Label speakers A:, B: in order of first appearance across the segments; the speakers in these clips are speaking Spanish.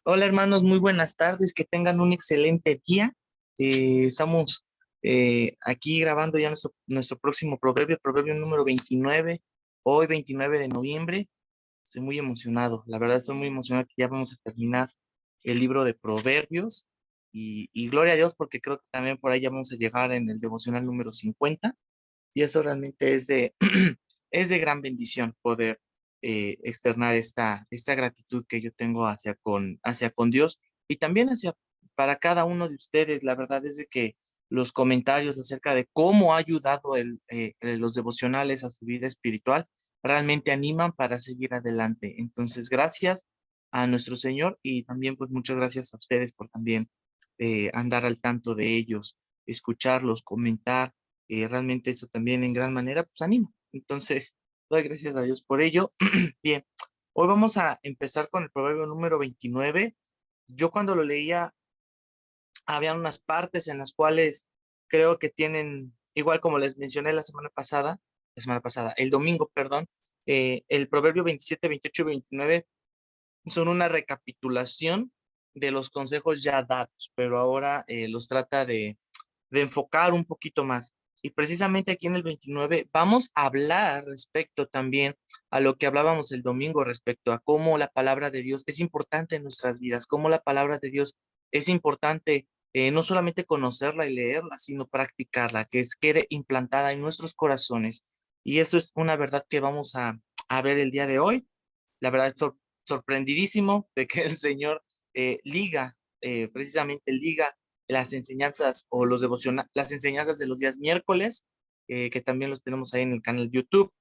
A: Hola hermanos, muy buenas tardes, que tengan un excelente día. Estamos aquí grabando ya nuestro próximo proverbio, proverbio número 29, hoy 29 de noviembre. Estoy muy emocionado, la verdad estoy muy emocionado que ya vamos a terminar el libro de proverbios y gloria a Dios porque creo que también por ahí ya vamos a llegar en el devocional número 50 y eso realmente es de, es de gran bendición poder externar esta gratitud que yo tengo hacia con Dios y también para cada uno de ustedes. La verdad es de que los comentarios acerca de cómo ha ayudado los devocionales a su vida espiritual realmente animan para seguir adelante. Entonces, gracias a nuestro Señor y también pues muchas gracias a ustedes por también andar al tanto de ellos, escucharlos, comentar. Realmente eso también en gran manera pues anima. Entonces, doy gracias a Dios por ello. Bien, hoy vamos a empezar con el proverbio número 29. Yo cuando lo leía, había unas partes en las cuales creo que tienen, igual como les mencioné el domingo, perdón, el proverbio 27, 28 y 29 son una recapitulación de los consejos ya dados, pero ahora los trata de enfocar un poquito más. Y precisamente aquí en el 29 vamos a hablar respecto también a lo que hablábamos el domingo respecto a cómo la palabra de Dios es importante en nuestras vidas, cómo la palabra de Dios es importante no solamente conocerla y leerla, sino practicarla, quede implantada en nuestros corazones. Y eso es una verdad que vamos a ver el día de hoy. La verdad, sorprendidísimo de que el Señor precisamente liga las enseñanzas o las enseñanzas de los días miércoles, que también los tenemos ahí en el canal YouTube,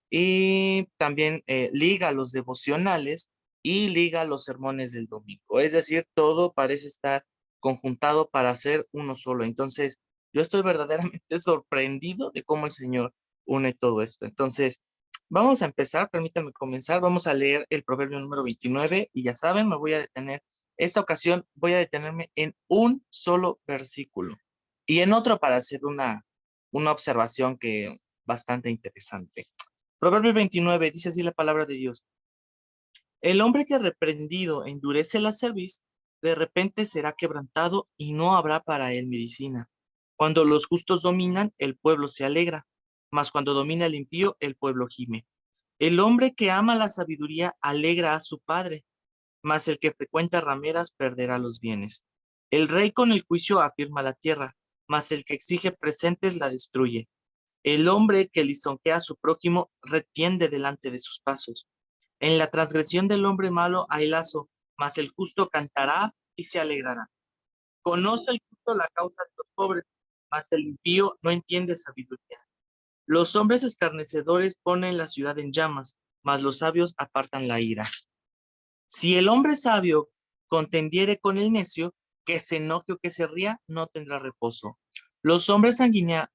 A: y también liga los devocionales y liga los sermones del domingo. Es decir, todo parece estar conjuntado para hacer uno solo. Entonces, yo estoy verdaderamente sorprendido de cómo el Señor une todo esto. Entonces, vamos a empezar, permítanme comenzar. Vamos a leer el proverbio número 29 y ya saben, me voy a detener. Esta ocasión voy a detenerme en un solo versículo y en otro para hacer una observación que bastante interesante. Proverbio 29 dice así la palabra de Dios. El hombre que reprendido endurece la cerviz, de repente será quebrantado y no habrá para él medicina. Cuando los justos dominan, el pueblo se alegra, mas cuando domina el impío, el pueblo gime. El hombre que ama la sabiduría alegra a su padre, mas el que frecuenta rameras perderá los bienes. El rey con el juicio afirma la tierra, mas el que exige presentes la destruye. El hombre que lisonjea a su prójimo retiende delante de sus pasos. En la transgresión del hombre malo hay lazo, mas el justo cantará y se alegrará. Conoce el justo la causa de los pobres, mas el impío no entiende sabiduría. Los hombres escarnecedores ponen la ciudad en llamas, mas los sabios apartan la ira. Si el hombre sabio contendiere con el necio, que se enoje o que se ría, no tendrá reposo. Los hombres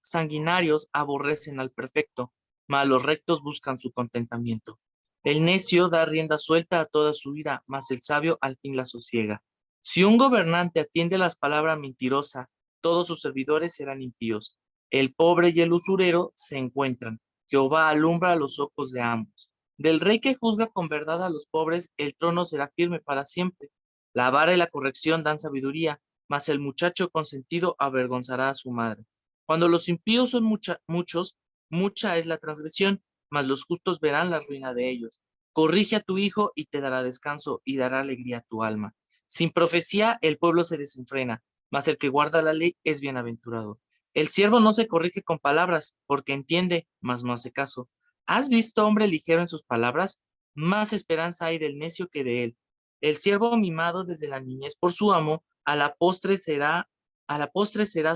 A: sanguinarios aborrecen al perfecto, mas los rectos buscan su contentamiento. El necio da rienda suelta a toda su ira, mas el sabio al fin la sosiega. Si un gobernante atiende las palabras mentirosas, todos sus servidores serán impíos. El pobre y el usurero se encuentran. Jehová alumbra los ojos de ambos. Del rey que juzga con verdad a los pobres, el trono será firme para siempre. La vara y la corrección dan sabiduría, mas el muchacho consentido avergonzará a su madre. Cuando los impíos son muchos, mucha es la transgresión, mas los justos verán la ruina de ellos. Corrige a tu hijo y te dará descanso y dará alegría a tu alma. Sin profecía el pueblo se desenfrena, mas el que guarda la ley es bienaventurado. El siervo no se corrige con palabras, porque entiende, mas no hace caso. ¿Has visto hombre ligero en sus palabras? Más esperanza hay del necio que de él. El siervo mimado desde la niñez por su amo, a la postre será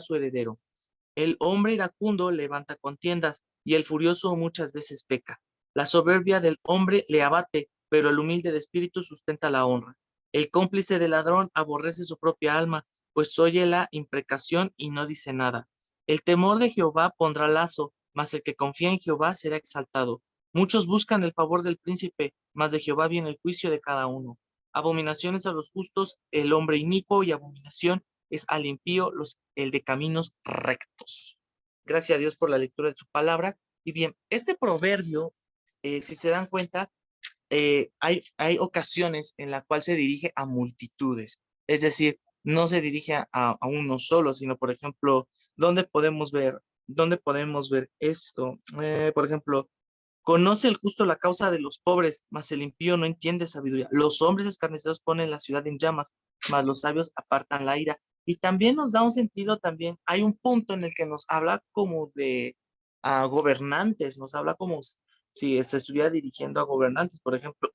A: su heredero. El hombre iracundo levanta contiendas, y el furioso muchas veces peca. La soberbia del hombre le abate, pero el humilde de espíritu sustenta la honra. El cómplice del ladrón aborrece su propia alma, pues oye la imprecación y no dice nada. El temor de Jehová pondrá lazo, mas el que confía en Jehová será exaltado. Muchos buscan el favor del príncipe, mas de Jehová viene el juicio de cada uno. Abominaciones a los justos, el hombre inicuo, y abominación es al impío el de caminos rectos. Gracias a Dios por la lectura de su palabra. Y bien, este proverbio, si se dan cuenta, hay ocasiones en la cual se dirige a multitudes, es decir, no se dirige a uno solo, sino, por ejemplo, ¿dónde podemos ver, dónde podemos ver esto? Por ejemplo, conoce el justo la causa de los pobres, mas el impío no entiende sabiduría. Los hombres escarnecedores ponen la ciudad en llamas, mas los sabios apartan la ira. Y también nos da un sentido, también hay un punto en el que nos habla como de gobernantes, nos habla como si se estuviera dirigiendo a gobernantes, por ejemplo.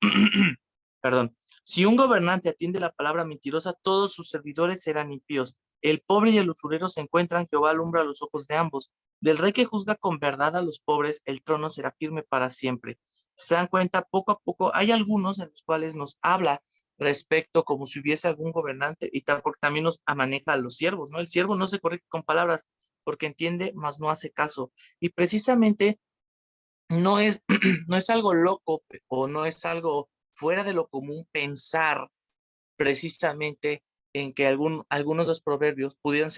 A: Perdón. Si un gobernante atiende la palabra mentirosa, todos sus servidores serán impíos. El pobre y el usurero se encuentran, Jehová alumbra los ojos de ambos. Del rey que juzga con verdad a los pobres, el trono será firme para siempre. Se dan cuenta, poco a poco, hay algunos en los cuales nos habla respecto como si hubiese algún gobernante y porque también nos maneja a los siervos, ¿no? El siervo no se corrige con palabras porque entiende, mas no hace caso. Y precisamente no es, no es algo loco o no es algo fuera de lo común pensar precisamente en que algunos de los proverbios pudieran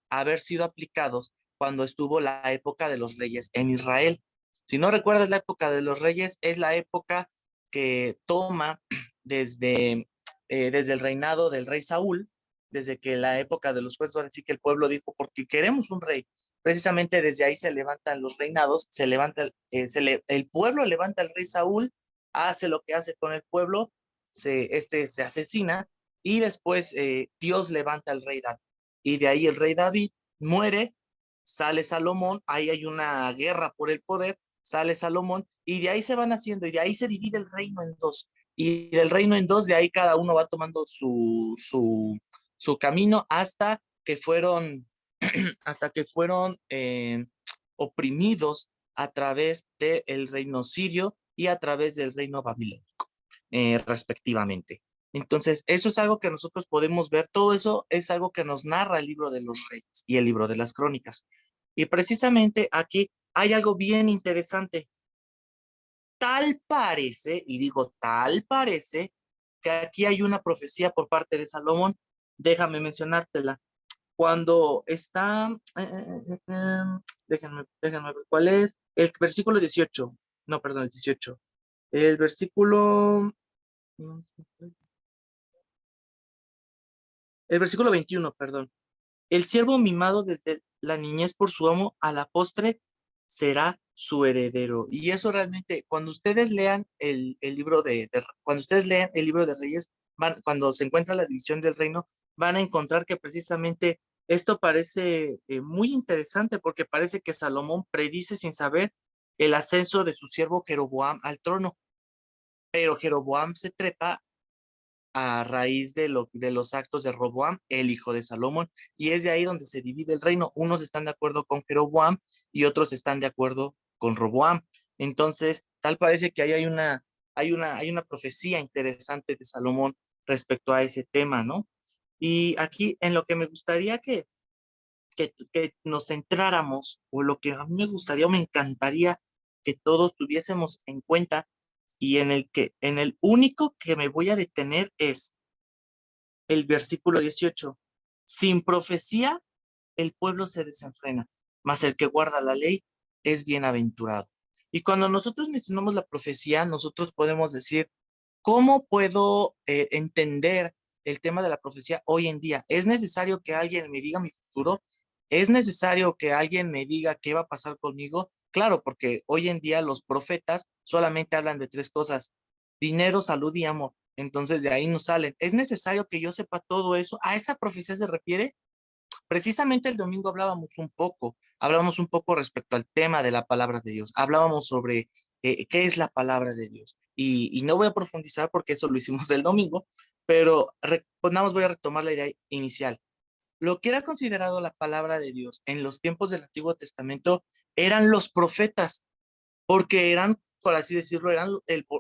A: haber sido aplicados cuando estuvo la época de los reyes en Israel. Si no recuerdas la época de los reyes, es la época que toma desde, desde el reinado del rey Saúl, desde que la época de los jueces, ahora sí que el pueblo dijo, porque queremos un rey. Precisamente desde ahí se levantan los reinados, se levanta, el pueblo levanta al rey Saúl, hace lo que hace con el pueblo, se asesina y después Dios levanta al rey David. Y de ahí el rey David muere, sale Salomón, ahí hay una guerra por el poder, sale Salomón y de ahí se van haciendo y de ahí se divide el reino en dos. Y del reino en dos, de ahí cada uno va tomando su camino hasta que fueron oprimidos a través del reino sirio y a través del reino babilónico, respectivamente. Entonces, eso es algo que nosotros podemos ver, todo eso es algo que nos narra el libro de los reyes y el libro de las crónicas. Y precisamente aquí hay algo bien interesante. Tal parece, y digo tal parece, que aquí hay una profecía por parte de Salomón. Déjame mencionártela. Cuando está, déjenme ver cuál es, el versículo 18, no, perdón, el 18, el versículo, el versículo 21, perdón. El siervo mimado desde la niñez por su amo, a la postre será su heredero. Y eso realmente, cuando ustedes lean el libro cuando ustedes lean el libro de Reyes, cuando se encuentra la división del reino, van a encontrar que precisamente esto parece muy interesante porque parece que Salomón predice sin saber el ascenso de su siervo Jeroboam al trono, pero Jeroboam se trepa a raíz de los actos de Roboam, el hijo de Salomón, y es de ahí donde se divide el reino. Unos están de acuerdo con Jeroboam y otros están de acuerdo con Roboam. Entonces, tal parece que ahí hay una profecía interesante de Salomón respecto a ese tema, ¿no? Y aquí en lo que me gustaría que nos centráramos, o lo que a mí me gustaría o me encantaría que todos tuviésemos en cuenta, y en el único que me voy a detener es el versículo 18. Sin profecía, el pueblo se desenfrena, mas el que guarda la ley es bienaventurado. Y cuando nosotros mencionamos la profecía, nosotros podemos decir, ¿cómo puedo entender el tema de la profecía hoy en día? ¿Es necesario que alguien me diga mi futuro? ¿Es necesario que alguien me diga qué va a pasar conmigo? Claro, porque hoy en día los profetas solamente hablan de tres cosas: dinero, salud y amor. Entonces de ahí nos salen. ¿Es necesario que yo sepa todo eso? ¿A esa profecía se refiere? Precisamente el domingo hablábamos un poco respecto al tema de la palabra de Dios, hablábamos sobre qué es la palabra de Dios. Y no voy a profundizar porque eso lo hicimos el domingo, pero pues nada más voy a retomar la idea inicial. Lo que era considerado la palabra de Dios en los tiempos del Antiguo Testamento eran los profetas, porque eran, por así decirlo, eran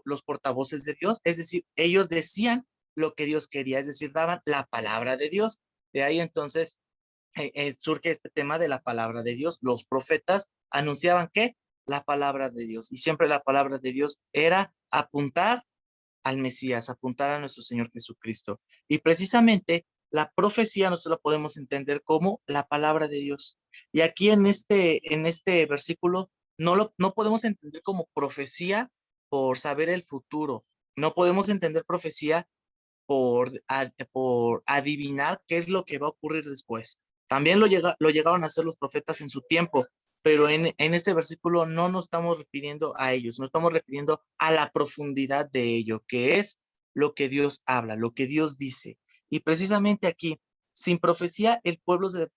A: los portavoces de Dios, es decir, ellos decían lo que Dios quería, es decir, daban la palabra de Dios. De ahí entonces surge este tema de la palabra de Dios. Los profetas anunciaban que la palabra de Dios, y siempre la palabra de Dios era apuntar al Mesías, apuntar a nuestro Señor Jesucristo. Y precisamente la profecía nosotros la podemos entender como la palabra de Dios. Y aquí en este versículo no podemos entender como profecía por saber el futuro, No podemos entender profecía por adivinar qué es lo que va a ocurrir después. También lo llegaron a hacer los profetas en su tiempo, pero en este versículo no nos estamos refiriendo a ellos, nos estamos refiriendo a la profundidad de ello, que es lo que Dios habla, lo que Dios dice. Y precisamente aquí, sin profecía, el pueblo se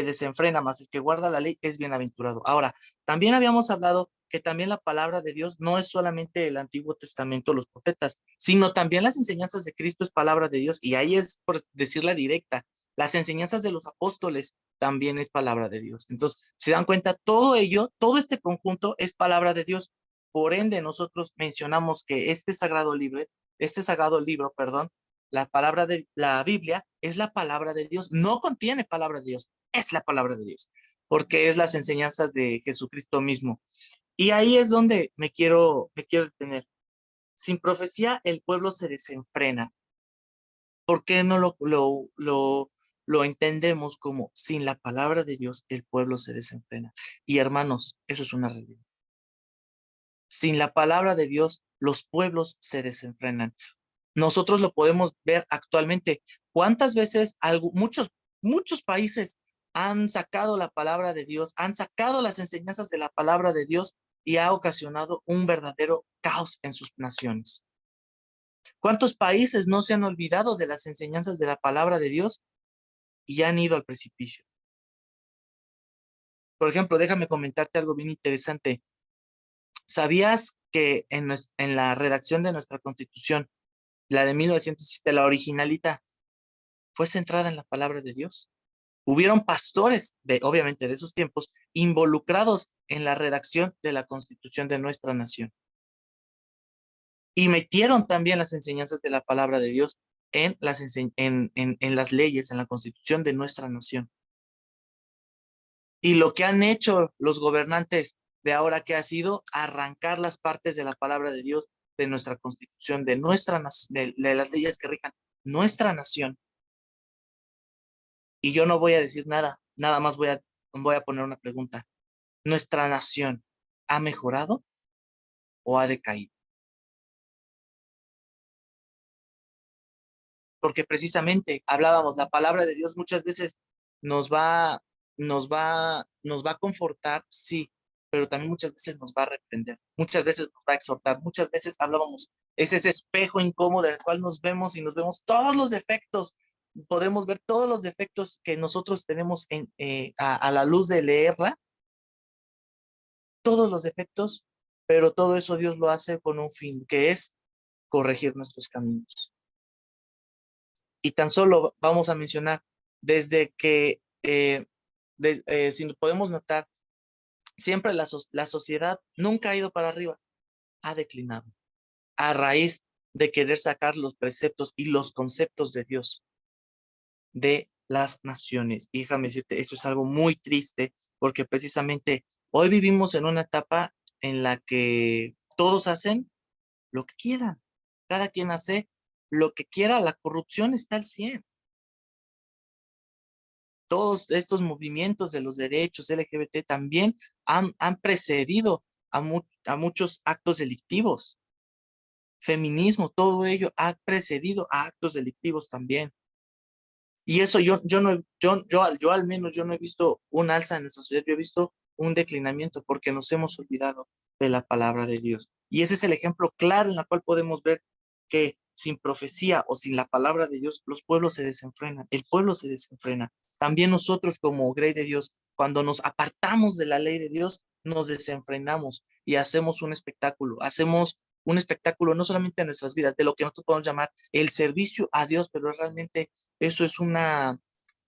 A: desenfrena, más el que guarda la ley es bienaventurado. Ahora, también habíamos hablado que también la palabra de Dios no es solamente el Antiguo Testamento, los profetas, sino también las enseñanzas de Cristo es palabra de Dios, y ahí es por decirla directa, las enseñanzas de los apóstoles también es palabra de Dios. Entonces, se dan cuenta, todo ello, todo este conjunto es palabra de Dios. Por ende, nosotros mencionamos que este sagrado libro, perdón, la palabra de la Biblia es la palabra de Dios, no contiene palabra de Dios, es la palabra de Dios, porque es las enseñanzas de Jesucristo mismo. Y ahí es donde me quiero detener. Sin profecía el pueblo se desenfrena. ¿Por qué no lo entendemos como sin la palabra de Dios el pueblo se desenfrena? Y hermanos, eso es una realidad. Sin la palabra de Dios los pueblos se desenfrenan. Nosotros lo podemos ver actualmente. ¿Cuántas veces muchos países han sacado la palabra de Dios, han sacado las enseñanzas de la palabra de Dios y ha ocasionado un verdadero caos en sus naciones? ¿Cuántos países no se han olvidado de las enseñanzas de la palabra de Dios y han ido al precipicio? Por ejemplo, déjame comentarte algo bien interesante. ¿Sabías que en la redacción de nuestra Constitución, la de 1907, la originalita, fue centrada en la palabra de Dios? Hubieron pastores, obviamente de esos tiempos, involucrados en la redacción de la Constitución de nuestra nación. Y metieron también las enseñanzas de la palabra de Dios en las leyes, en la Constitución de nuestra nación. Y lo que han hecho los gobernantes de ahora, que ha sido arrancar las partes de la palabra de Dios de nuestra Constitución, de las leyes que rijan nuestra nación. Y yo no voy a decir nada, nada más voy a poner una pregunta. ¿Nuestra nación ha mejorado o ha decaído? Porque precisamente hablábamos, la palabra de Dios muchas veces nos va a confortar, sí, pero también muchas veces nos va a reprender, muchas veces nos va a exhortar, muchas veces hablábamos, es ese espejo incómodo en el cual nos vemos y nos vemos todos los defectos, podemos ver todos los defectos que nosotros tenemos a la luz de leerla, todos los defectos, pero todo eso Dios lo hace con un fin, que es corregir nuestros caminos. Y tan solo vamos a mencionar, desde que, si podemos notar, siempre la sociedad nunca ha ido para arriba, ha declinado, a raíz de querer sacar los preceptos y los conceptos de Dios de las naciones. Y déjame decirte, eso es algo muy triste, porque precisamente hoy vivimos en una etapa en la que todos hacen lo que quieran, cada quien hace lo que quiera, la corrupción está al 100. Todos estos movimientos de los derechos LGBT también han precedido a muchos actos delictivos. Feminismo, todo ello ha precedido a actos delictivos también. Y eso yo no, yo al menos yo no he visto un alza en nuestra sociedad, yo he visto un declinamiento porque nos hemos olvidado de la palabra de Dios. Y ese es el ejemplo claro en el cual podemos ver que sin profecía o sin la palabra de Dios, los pueblos se desenfrenan, el pueblo se desenfrena. También nosotros como Grey de Dios, cuando nos apartamos de la ley de Dios, nos desenfrenamos y hacemos un espectáculo no solamente en nuestras vidas, de lo que nosotros podemos llamar el servicio a Dios, pero realmente eso es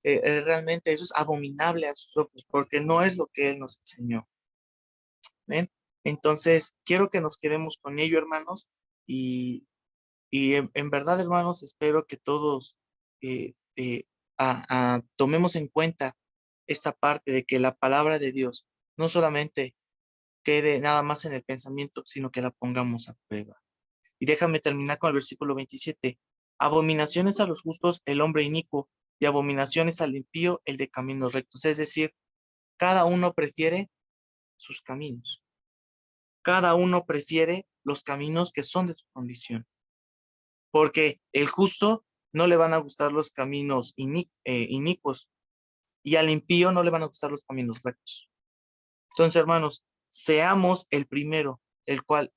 A: realmente eso es abominable a sus ojos, porque no es lo que Él nos enseñó. ¿Ven? Entonces, quiero que nos quedemos con ello, hermanos, y, en verdad, hermanos, espero que todos eh, eh, tomemos en cuenta esta parte de que la palabra de Dios no solamente quede nada más en el pensamiento, sino que la pongamos a prueba. Y déjame terminar con el versículo 27. Abominaciones a los justos el hombre inicuo, y abominaciones al impío el de caminos rectos. Es decir, cada uno prefiere sus caminos. Cada uno prefiere los caminos que son de su condición. Porque el justo no le van a gustar los caminos inicuos, y al impío no le van a gustar los caminos rectos. Entonces, hermanos, seamos el primero, el cual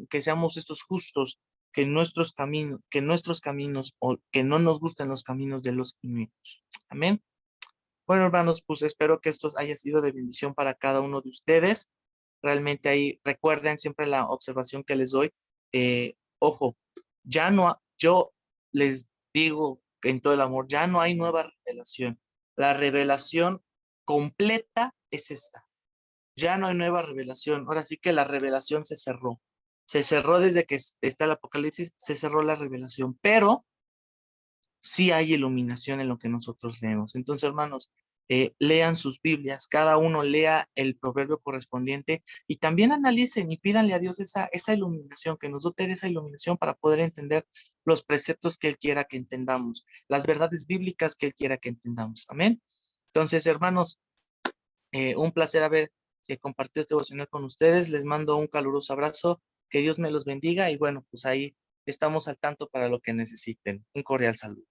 A: que seamos estos justos, que nuestros caminos o que no nos gusten los caminos de los inicuos. Amén. Bueno, hermanos, pues espero que esto haya sido de bendición para cada uno de ustedes. Realmente ahí recuerden siempre la observación que les doy. Ojo, yo les digo en todo el amor, ya no hay nueva revelación. La revelación completa es esta. Ya no hay nueva revelación. Ahora sí que la revelación se cerró. Se cerró desde que está el Apocalipsis, se cerró la revelación, pero sí hay iluminación en lo que nosotros leemos. Entonces, hermanos, lean sus Biblias, cada uno lea el proverbio correspondiente y también analicen y pídanle a Dios esa iluminación, que nos dote de esa iluminación para poder entender los preceptos que Él quiera que entendamos, las verdades bíblicas que Él quiera que entendamos. Amén. Entonces, hermanos, un placer haber compartido este devocional con ustedes. Les mando un caluroso abrazo. Que Dios me los bendiga y bueno, pues ahí estamos al tanto para lo que necesiten. Un cordial saludo.